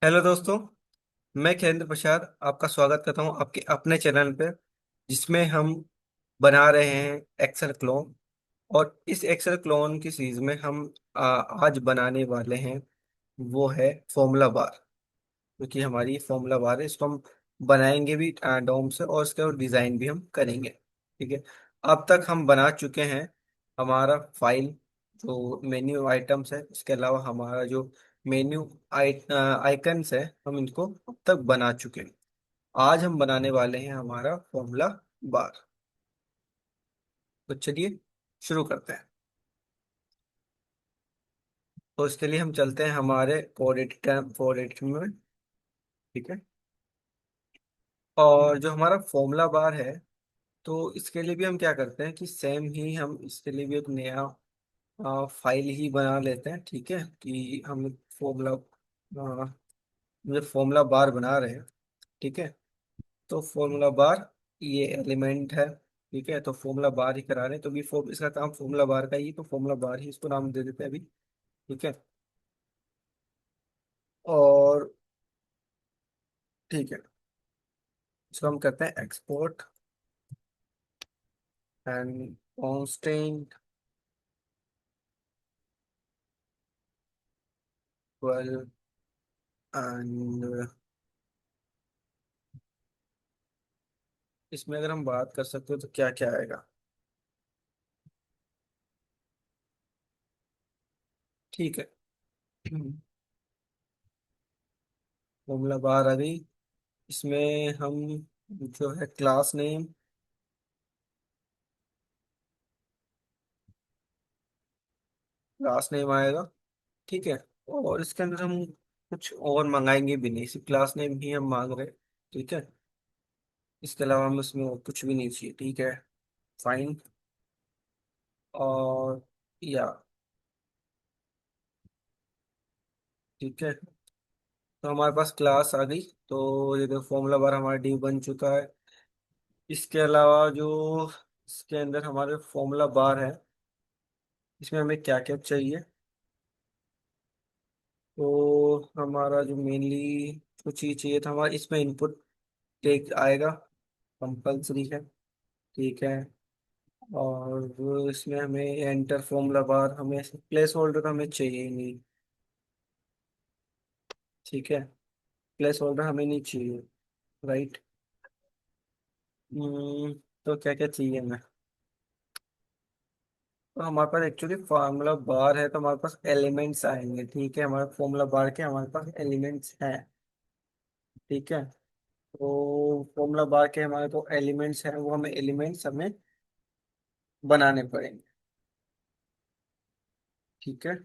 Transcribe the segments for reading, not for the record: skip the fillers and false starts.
Hello दोस्तों। मैं खिलेंद्र प्रसाद आपका स्वागत करता हूं आपके अपने चैनल पे, जिसमें हम बना रहे हैं एक्सेल क्लोन। और इस एक्सेल क्लोन की सीरीज में हम आज बनाने वाले हैं, वो है फॉर्मूला बार। क्योंकि हमारी फॉर्मूला बार है, इसको हम बनाएंगे भी डोम से, और इसका डिज़ाइन भी हम करेंगे। ठीक है। अब तक हम बना चुके हैं हमारा फाइल, जो मेन्यू आइटम्स है, उसके अलावा हमारा जो मेन्यू आइकन्स है, हम इनको अब तक बना चुके हैं। आज हम बनाने वाले हैं हमारा फॉर्मूला बार। तो चलिए शुरू करते हैं। तो इसके लिए हम चलते हैं हमारे कोड एडिटर में। ठीक है। और जो हमारा फॉर्मूला बार है, तो इसके लिए भी हम क्या करते हैं कि सेम ही हम इसके लिए भी एक नया फाइल ही बना लेते हैं। ठीक है, कि हम फॉर्मूला जो फॉर्मूला बार बना रहे हैं। ठीक है। तो फॉर्मूला बार ये एलिमेंट है। ठीक है, तो फॉर्मूला बार ही करा रहे हैं, तो भी इसका काम फॉर्मूला बार का ही, तो फॉर्मूला बार ही इसको नाम दे देते हैं अभी। ठीक है। और ठीक है, इसको हम करते हैं export and constant twelve and इसमें अगर हम बात कर सकते हो तो क्या क्या आएगा। ठीक है। फॉर्मूला बार आ गई। इसमें हम जो है क्लास नेम, क्लास नेम आएगा। ठीक है। और इसके अंदर हम कुछ और मंगाएंगे भी नहीं, सिर्फ क्लास नेम ही हम मांग रहे हैं। ठीक है। इसके अलावा हम इसमें और कुछ भी नहीं चाहिए। ठीक है। फाइन। और या ठीक है, तो हमारे पास क्लास आ गई। तो ये देखो फॉर्मूला बार हमारा डी बन चुका है। इसके अलावा जो इसके अंदर हमारे फॉर्मूला बार है, इसमें हमें क्या क्या चाहिए। तो हमारा जो मेनली कुछ चीज चाहिए था, हमारा इसमें इनपुट टेक आएगा, कंपलसरी है। ठीक है। और वो इसमें हमें एंटर फॉर्मूला बार, हमें प्लेस होल्डर हमें चाहिए ही नहीं। ठीक है, प्लेस होल्डर हमें नहीं चाहिए। राइट। तो क्या क्या चाहिए हमें। तो हमारे पास एक्चुअली फार्मूला बार है, तो हमारे पास एलिमेंट्स आएंगे। ठीक है, हमारे फॉर्मूला बार के हमारे पास एलिमेंट्स हैं। ठीक है। तो फॉर्मूला बार के हमारे तो एलिमेंट्स हैं, वो हमें एलिमेंट्स हमें बनाने पड़ेंगे। ठीक है।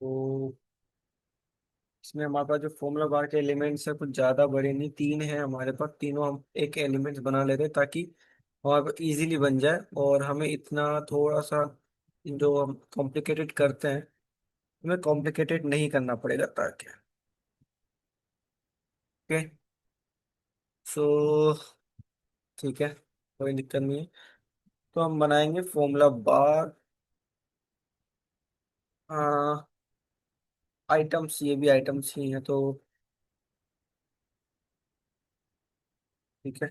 तो इसमें हमारे पास जो फॉर्मूला बार के एलिमेंट्स है कुछ ज़्यादा बड़े नहीं, तीन है हमारे पास, तीनों हम एक एलिमेंट्स बना लेते हैं, ताकि हमारे पास इजीली बन जाए और हमें इतना थोड़ा सा जो हम कॉम्प्लिकेटेड करते हैं, हमें कॉम्प्लिकेटेड नहीं करना पड़ेगा, ताकि ओके। सो ठीक है, कोई दिक्कत नहीं है। तो हम बनाएंगे फॉर्मूला बार। आइटम्स, ये भी आइटम्स ही हैं, तो ठीक है।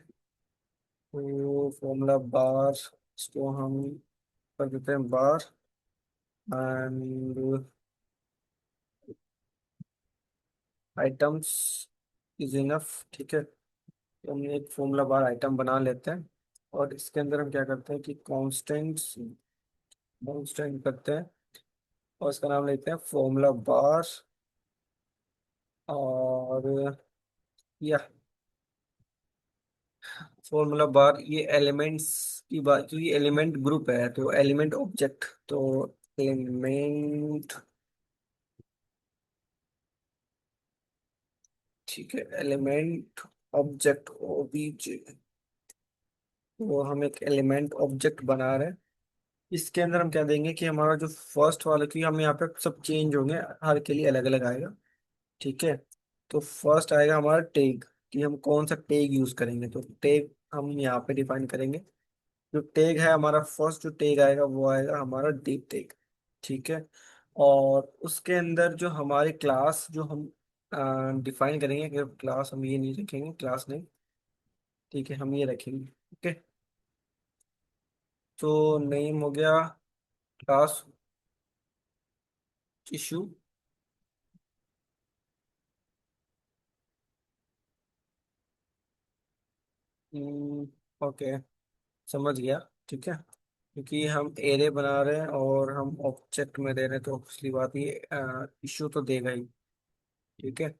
तो फॉर्मूला बार, इसको हम कर देते हैं बार एंड आइटम्स इज इनफ। ठीक है, तो हम एक फॉर्मूला बार आइटम बना लेते हैं। और इसके अंदर हम क्या करते हैं कि कॉन्स्टेंट्स कॉन्स्टेंट करते हैं, और इसका नाम लेते हैं फॉर्मूला बार। और या फॉर्मूला बार ये एलिमेंट्स की बात, क्योंकि एलिमेंट ग्रुप है तो एलिमेंट ऑब्जेक्ट, तो एलिमेंट, ठीक है, एलिमेंट ऑब्जेक्ट ओबीजे। तो हम एक एलिमेंट ऑब्जेक्ट बना रहे हैं। इसके अंदर हम क्या देंगे कि हमारा जो फर्स्ट वाला, क्योंकि हम यहाँ पे सब चेंज होंगे, हर के लिए अलग अलग आएगा। ठीक है। तो फर्स्ट आएगा हमारा टैग, कि हम कौन सा टैग यूज करेंगे, तो टैग हम यहाँ पे डिफाइन करेंगे। जो टैग है हमारा, फर्स्ट जो टैग आएगा वो आएगा हमारा डीप टैग। ठीक है। और उसके अंदर जो हमारी क्लास जो हम डिफाइन करेंगे, कि क्लास हम ये नहीं रखेंगे, क्लास नहीं, ठीक है, हम ये रखेंगे। ओके, तो नेम हो गया क्लास इशू। ओके, समझ गया। ठीक है, क्योंकि हम एरे बना रहे हैं और हम ऑब्जेक्ट में दे रहे हैं, तो पिछली बात ये इशू तो देगा ही। ठीक है,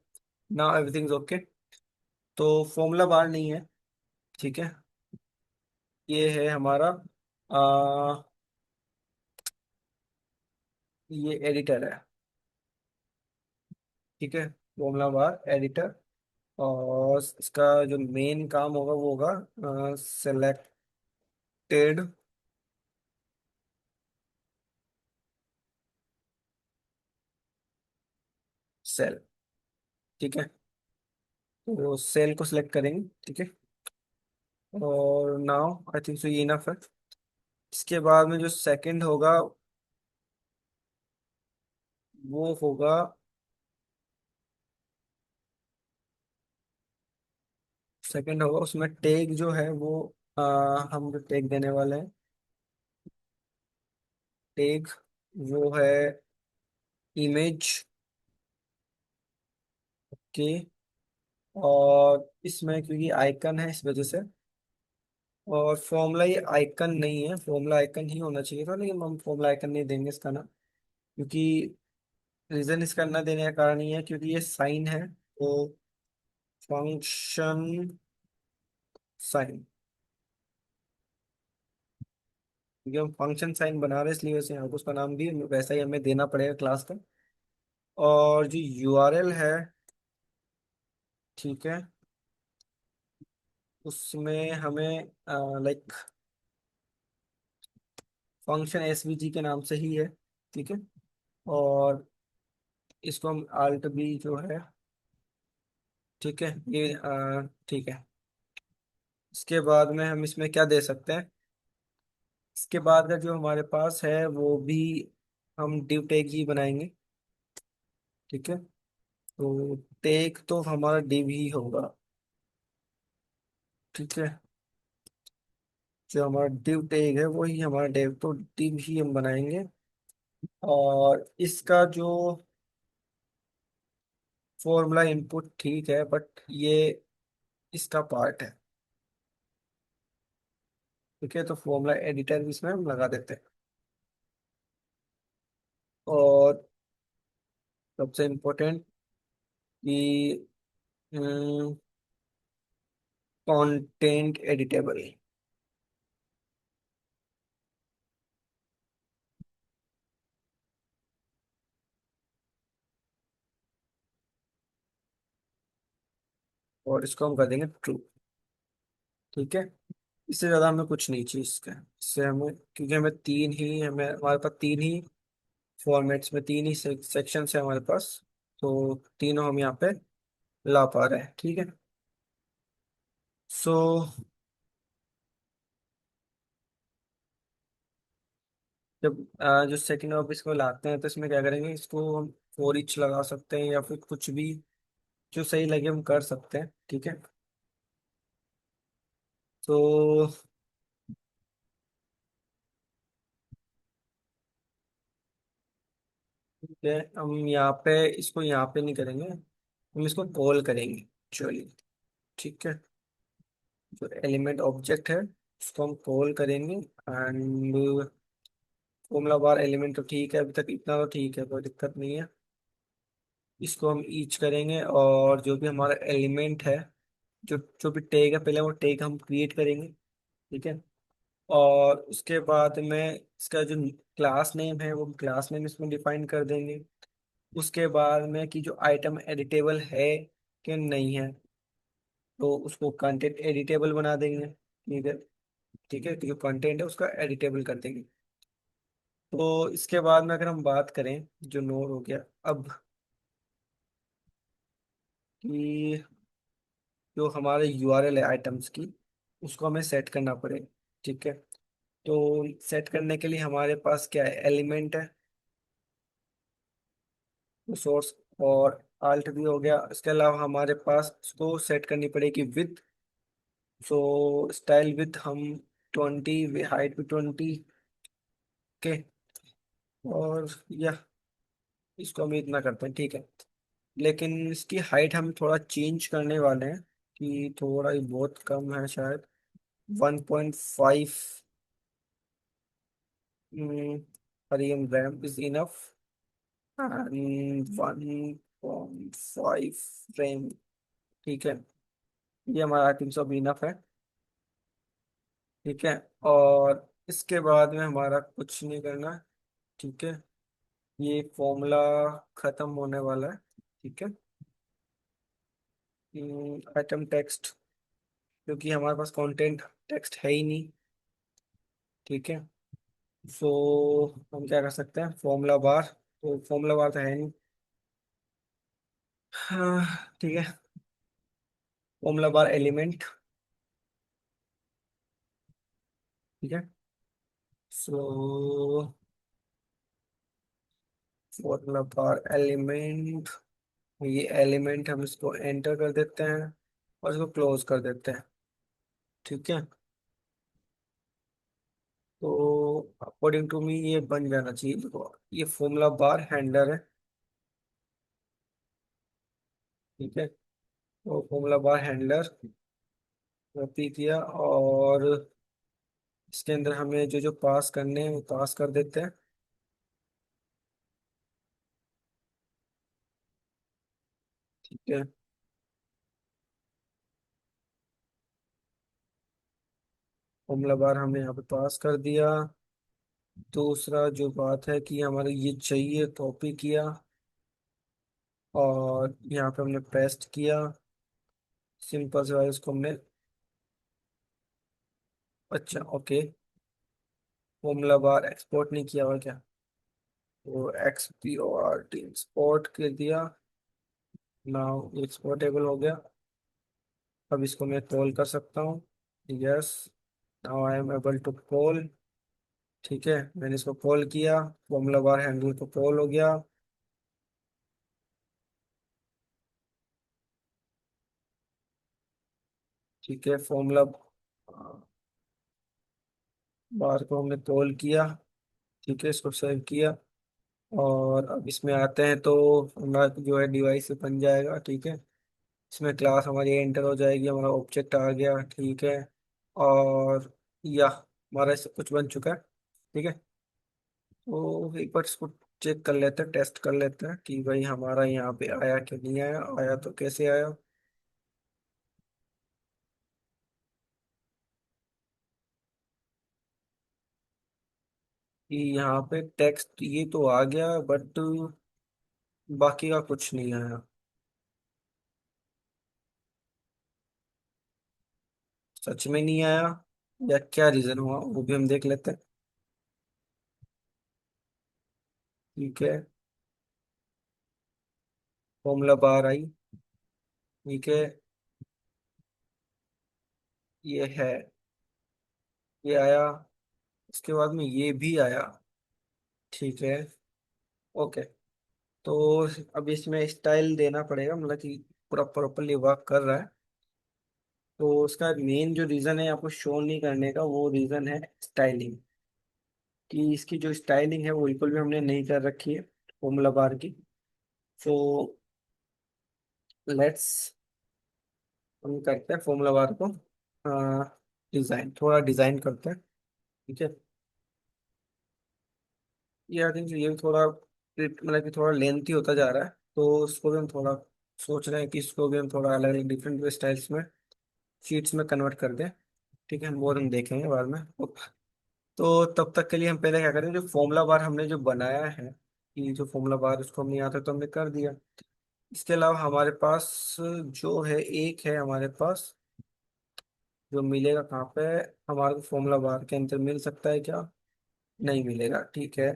नाउ एवरीथिंग ओके। तो फॉर्मूला बार नहीं है, ठीक है, ये है हमारा ये एडिटर है। ठीक है, फॉर्मूला बार एडिटर। और इसका जो मेन काम होगा वो होगा सेलेक्टेड सेल। ठीक है, तो सेल को सिलेक्ट करेंगे। ठीक है, और नाउ आई थिंक सो ये इनफ है। इसके बाद में जो सेकंड होगा वो होगा, सेकंड होगा उसमें टैग जो है वो हम जो टैग देने वाले हैं, टैग वो है इमेज के। और इसमें क्योंकि आइकन है इस वजह से, और फॉर्मूला ये आइकन नहीं है, फॉर्मूला आइकन ही होना चाहिए था, लेकिन हम फॉर्मूला आइकन नहीं देंगे इसका नाम, क्योंकि रीजन इसका न देने का कारण ये है क्योंकि ये साइन है, तो फंक्शन साइन, क्योंकि हम फंक्शन साइन बना रहे हैं इसलिए वैसे यहाँ को उसका नाम भी वैसा ही हमें देना पड़ेगा क्लास का। और जो यूआरएल है, ठीक है, उसमें हमें लाइक फंक्शन एसवीजी के नाम से ही है। ठीक है, और इसको हम आल्ट बी जो है, ठीक है, ये ठीक है। इसके बाद में हम इसमें क्या दे सकते हैं, इसके बाद का जो हमारे पास है वो भी हम डिव टैग ही बनाएंगे। ठीक है, तो टैग तो हमारा डिव ही होगा। ठीक है, जो हमारा डिव टैग है वही हमारा डिव, तो डिव ही हम बनाएंगे। और इसका जो फॉर्मूला इनपुट ठीक है, बट ये इसका पार्ट है। ठीक है, तो फॉर्मूला एडिटर भी इसमें हम लगा देते हैं। और सबसे इम्पोर्टेंट कि कंटेंट एडिटेबल। और इसको हम कर देंगे ट्रू। ठीक है, इससे ज़्यादा हमें कुछ नहीं चाहिए इसका, इससे हमें, क्योंकि हमें तीन ही, हमें हमारे पास तीन ही फॉर्मेट्स में तीन ही सेक्शन है हमारे पास, तो तीनों हम यहाँ पे ला पा रहे हैं। ठीक है, सो जब जो सेकंड ऑफ इसको लाते हैं तो इसमें क्या करेंगे, इसको हम फॉर ईच लगा सकते हैं या फिर कुछ भी जो सही लगे हम कर सकते हैं। ठीक है, तो ठीक है, हम यहाँ पे इसको यहाँ पे नहीं करेंगे, हम इसको कॉल करेंगे। चलिए, ठीक है, जो एलिमेंट ऑब्जेक्ट है उसको हम कॉल करेंगे। एंड फॉर्मूला बार एलिमेंट तो ठीक है, अभी तक इतना तो ठीक है, कोई दिक्कत नहीं है। इसको हम ईच करेंगे, और जो भी हमारा एलिमेंट है, जो जो भी टैग है, पहले वो टैग हम क्रिएट करेंगे। ठीक है, और उसके बाद में इसका जो क्लास नेम है वो क्लास नेम इसमें डिफाइन कर देंगे। उसके बाद में कि जो आइटम एडिटेबल है कि नहीं है, तो उसको कंटेंट एडिटेबल बना देंगे। ठीक है, ठीक है, जो कंटेंट है उसका एडिटेबल कर देंगे। तो इसके बाद में अगर हम बात करें, जो नोड हो गया, अब कि जो हमारे यूआरएल है आइटम्स की, उसको हमें सेट करना पड़ेगा। ठीक है, तो सेट करने के लिए हमारे पास क्या है, एलिमेंट है। सोर्स और आल्ट भी हो गया। इसके अलावा हमारे पास इसको सेट करनी पड़ेगी विथ। सो स्टाइल विथ हम 20, हाइट भी 20 के। और या इसको हम इतना करते हैं, ठीक है। लेकिन इसकी हाइट हम थोड़ा चेंज करने वाले हैं कि थोड़ा ही बहुत कम है शायद। 1.5 REM RAM is enough and 1.5 frame, ठीक है। ये हमारा 300 इनफ है, ठीक है। और इसके बाद में हमारा कुछ नहीं करना है, ठीक है। ये फॉर्मूला खत्म होने वाला है, ठीक है। आइटम टेक्स्ट, क्योंकि हमारे पास कंटेंट टेक्स्ट है ही नहीं, ठीक है। सो हम क्या कर सकते हैं, फॉर्मूला बार। तो फॉर्मूला बार तो है नहीं, हाँ, ठीक है। फॉर्मूला बार एलिमेंट, ठीक है। सो फॉर्मूला बार एलिमेंट, ये एलिमेंट हम इसको एंटर कर देते हैं और इसको क्लोज कर देते हैं, ठीक है। तो अकॉर्डिंग टू मी ये बन जाना चाहिए। देखो ये फॉर्मूला बार हैंडलर है, ठीक है। तो फॉर्मूला बार हैंडलर कॉपी किया और इसके अंदर हमें जो जो पास करने हैं वो पास कर देते हैं, ठीक है। फॉर्मूला बार हमने यहाँ पे पास कर दिया। दूसरा जो बात है कि हमारे ये चाहिए, कॉपी किया और यहाँ पे हमने पेस्ट किया। सिंपल से भाई इसको हमने, अच्छा ओके। फॉर्मूला बार एक्सपोर्ट नहीं किया हुआ क्या? तो XPORT एक्सपोर्ट कर दिया। नाउ एक्सपोर्टेबल हो गया। अब इसको मैं कॉल कर सकता हूँ, yes. Now I am able to call, ठीक है। मैंने इसको कॉल किया, फॉर्मूला बार हैंडल को कॉल हो गया, ठीक है। फॉर्मूला बार को हमने कॉल किया, ठीक है। इसको सेव किया और अब इसमें आते हैं तो हमारा जो है डिवाइस बन जाएगा, ठीक है। इसमें क्लास हमारी एंटर हो जाएगी, हमारा ऑब्जेक्ट आ गया, ठीक है। और या हमारा सब कुछ बन चुका है, ठीक है। तो एक बार इसको चेक कर लेते हैं, टेस्ट कर लेते हैं कि भाई हमारा यहाँ पे आया कि नहीं आया। आया तो कैसे आया? कि यहाँ पे टेक्स्ट ये तो आ गया बट बाकी का कुछ नहीं आया। सच में नहीं आया या क्या रीजन हुआ वो भी हम देख लेते हैं, ठीक है। फॉर्मूला बार आई, ठीक है। ये है, ये आया। उसके बाद में ये भी आया, ठीक है, ओके। तो अब इसमें स्टाइल देना पड़ेगा, मतलब कि पूरा प्रॉपरली वर्क कर रहा है। तो उसका मेन जो रीज़न है आपको शो नहीं करने का, वो रीज़न है स्टाइलिंग। कि इसकी जो स्टाइलिंग है वो बिल्कुल भी हमने नहीं कर रखी है फॉर्मूला बार की। सो लेट्स, हम करते हैं फॉर्मूला बार को डिज़ाइन, थोड़ा डिज़ाइन करते हैं, ठीक है। ये आई थिंक ये भी थोड़ा मतलब कि थोड़ा लेंथी होता जा रहा है, तो उसको भी हम थोड़ा सोच रहे हैं कि इसको भी हम थोड़ा अलग अलग डिफरेंट स्टाइल्स में शीट्स में कन्वर्ट कर दें, ठीक है। हम वो हम देखेंगे बाद में। तो तब तक के लिए हम पहले क्या करें, जो फॉर्मूला बार हमने जो बनाया है, कि जो फॉर्मूला बार उसको हम नहीं आता तो हमने कर दिया। इसके अलावा हमारे पास जो है, एक है हमारे पास जो मिलेगा कहाँ पे, हमारे को फॉर्मूला बार के अंदर मिल सकता है क्या? नहीं मिलेगा, ठीक है।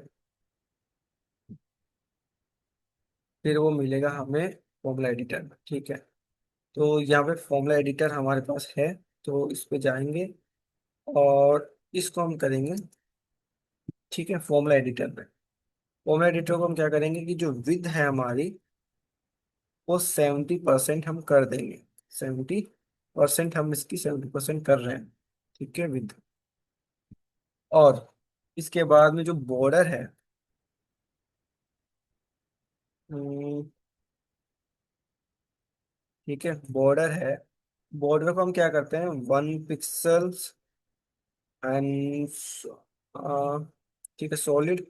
फिर वो मिलेगा हमें फॉर्मूला एडिटर में, ठीक है। तो यहाँ पे फॉर्मूला एडिटर हमारे पास है, तो इस पे जाएंगे और इसको हम करेंगे, ठीक है, फॉर्मूला एडिटर में। फॉर्मूला एडिटर को हम क्या करेंगे कि जो विद है हमारी वो 70% हम कर देंगे। 70% हम इसकी 70% कर रहे हैं। ठीक है, विद। और इसके बाद में जो बॉर्डर है, हम्म, ठीक है, बॉर्डर है। बॉर्डर को हम क्या करते हैं, 1 पिक्सल्स एंड, ठीक है, solid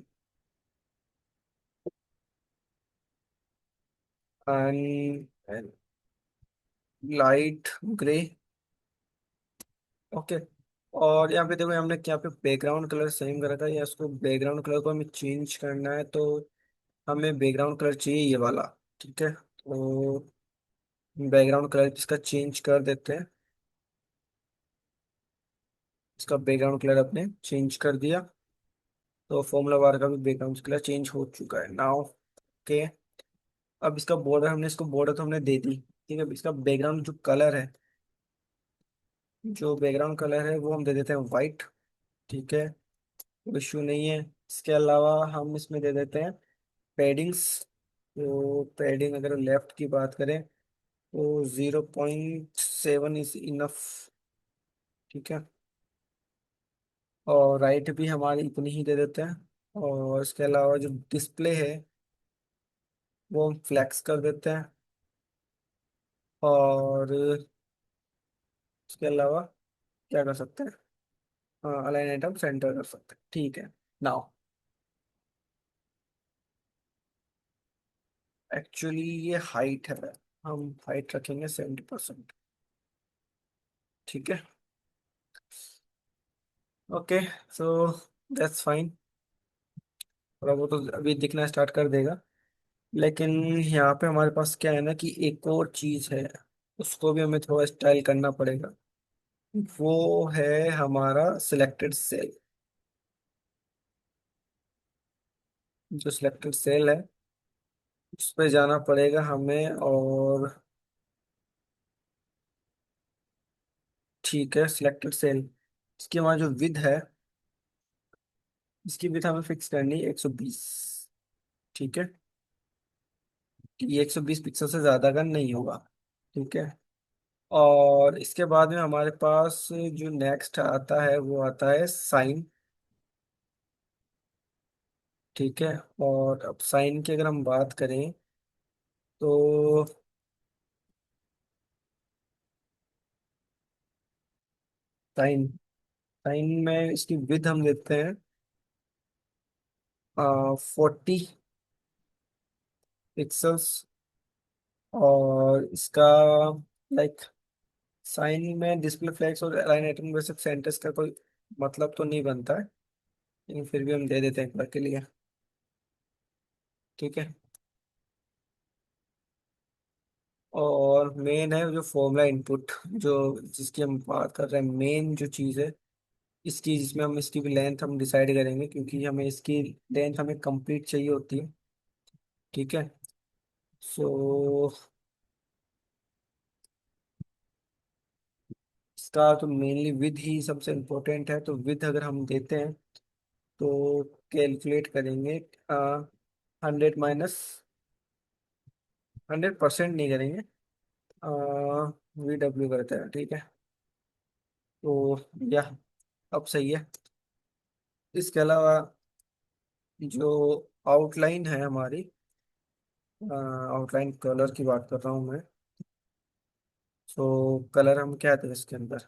and light grey. Okay. और यहाँ पे देखो, हमने यहाँ पे बैकग्राउंड कलर सेम कर रखा है, या उसको बैकग्राउंड कलर को हमें चेंज करना है, तो हमें बैकग्राउंड कलर चाहिए ये वाला। ठीक है, तो बैकग्राउंड कलर इसका चेंज कर देते हैं। इसका बैकग्राउंड कलर अपने चेंज कर दिया, तो फॉर्मूला बार का भी बैकग्राउंड कलर चेंज हो चुका है नाउ। ओके। अब इसका बॉर्डर, हमने इसको बॉर्डर तो हमने दे दी। ठीक है, अब इसका बैकग्राउंड जो कलर है, जो बैकग्राउंड कलर है वो हम दे देते हैं वाइट। ठीक है, कोई इशू नहीं है। इसके अलावा हम इसमें दे देते हैं पैडिंग्स। तो पैडिंग अगर लेफ्ट की बात करें तो 0.7 इज इनफ। ठीक है, और राइट भी हमारी इतनी ही दे देते हैं। और इसके अलावा जो डिस्प्ले है वो हम फ्लैक्स कर देते हैं। और इसके अलावा क्या कर सकते हैं, हाँ, अलाइन आइटम सेंटर कर सकते हैं। ठीक है। नाउ एक्चुअली ये हाइट है, हम हाइट रखेंगे 70%। ठीक है। Okay, so that's fine. थोड़ा वो तो अभी दिखना स्टार्ट कर देगा, लेकिन यहाँ पे हमारे पास क्या है ना कि एक और चीज है, उसको भी हमें थोड़ा स्टाइल करना पड़ेगा। वो है हमारा सिलेक्टेड सेल। जो सिलेक्टेड सेल है उस पे जाना पड़ेगा हमें। और ठीक है, सिलेक्टेड सेल, इसकी हमारा जो विद है, इसकी विद हमें फिक्स करनी है 120। ठीक है, कि ये 120 पिक्सल से ज्यादा का नहीं होगा। ठीक है। और इसके बाद में हमारे पास जो नेक्स्ट आता है वो आता है साइन। ठीक है, और अब साइन की अगर हम बात करें तो साइन साइन में इसकी विद हम देते हैं 40 पिक्सल्स। और इसका लाइक, साइन में डिस्प्ले फ्लैग्स और अलाइन आइटम वैसे सेंटर्स का कोई मतलब तो नहीं बनता है, लेकिन फिर भी हम दे देते हैं एक बार के लिए। ठीक है। और मेन है जो फॉर्मूला इनपुट, जो जिसकी हम बात कर रहे हैं, मेन जो चीज़ है इसकी, जिसमें हम इसकी भी लेंथ हम डिसाइड करेंगे, क्योंकि हमें इसकी लेंथ हमें कंप्लीट चाहिए होती है। ठीक है। सो इसका तो मेनली विद ही सबसे इम्पोर्टेंट है, तो विद अगर हम देते हैं तो कैलकुलेट करेंगे, 100 - 100% नहीं करेंगे, VW करते हैं। ठीक है, तो या अब सही है। इसके अलावा जो आउटलाइन है हमारी, आउटलाइन कलर की बात कर रहा हूँ मैं। तो कलर हम क्या थे इसके अंदर,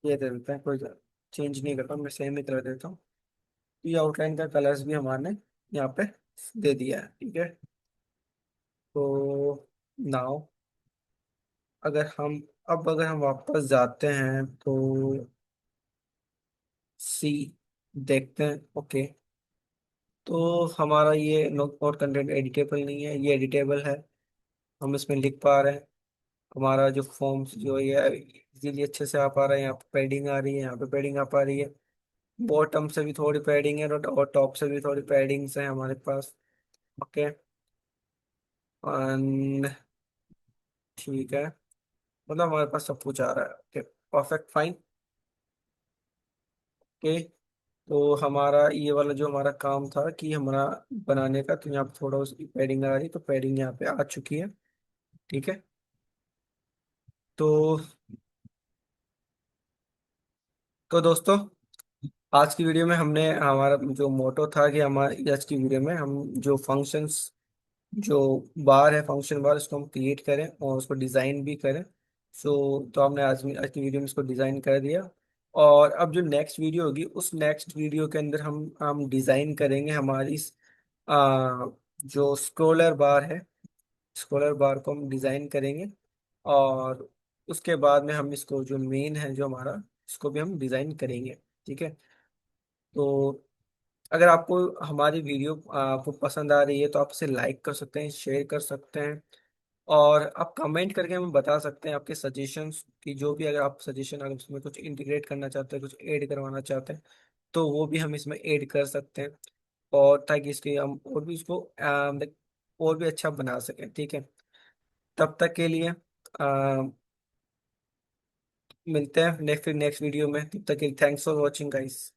ये दे देते हैं, कोई चेंज नहीं करता, मैं सेम ही कलर देता हूँ। तो ये आउटलाइन का कलर्स भी हमारे यहाँ पे दे दिया है। ठीक है। तो नाउ अगर हम अगर हम वापस जाते हैं तो सी देखते हैं। ओके, तो हमारा ये नोट कंटेंट एडिटेबल नहीं है, ये एडिटेबल है। हम इसमें लिख पा रहे हैं। हमारा जो फॉर्म्स जो ये इजीली अच्छे से आ पा रहा है, यहाँ पे पैडिंग आ रही है, यहाँ पे पैडिंग आ पा रही है। बॉटम से भी थोड़ी पैडिंग है, और टॉप से भी थोड़ी पैडिंग्स है हमारे पास। ओके। एंड ठीक है, मतलब हमारे पास सब कुछ आ रहा है। Okay, perfect, fine. ओके, तो हमारा ये वाला जो हमारा काम था कि हमारा बनाने का, तो यहाँ पे थोड़ा उसकी पैडिंग आ रही, तो पैडिंग यहाँ पे आ चुकी है। ठीक है। तो दोस्तों, आज की वीडियो में हमने हमारा जो मोटो था कि हमारी आज की वीडियो में हम जो फंक्शंस, जो बार है, फंक्शन बार, उसको हम क्रिएट करें और उसको डिज़ाइन भी करें। तो हमने आज की वीडियो में इसको डिज़ाइन कर दिया। और अब जो नेक्स्ट वीडियो होगी, उस नेक्स्ट वीडियो के अंदर हम डिज़ाइन करेंगे हमारी जो स्क्रोलर बार है, स्क्रोलर बार को हम डिज़ाइन करेंगे। और उसके बाद में हम इसको जो मेन है जो हमारा, इसको भी हम डिज़ाइन करेंगे। ठीक है। तो अगर आपको हमारी वीडियो आपको पसंद आ रही है, तो आप इसे लाइक कर सकते हैं, शेयर कर सकते हैं, और आप कमेंट करके हमें बता सकते हैं आपके सजेशंस की। जो भी अगर आप सजेशन, अगर उसमें कुछ इंटीग्रेट करना चाहते हैं, कुछ ऐड करवाना चाहते हैं, तो वो भी हम इसमें ऐड कर सकते हैं। और ताकि इसके हम और भी इसको like, और भी अच्छा बना सकें। ठीक है। तब तक के लिए मिलते हैं नेक्स्ट वीडियो में। तब तक के लिए थैंक्स फॉर वॉचिंग गाइस।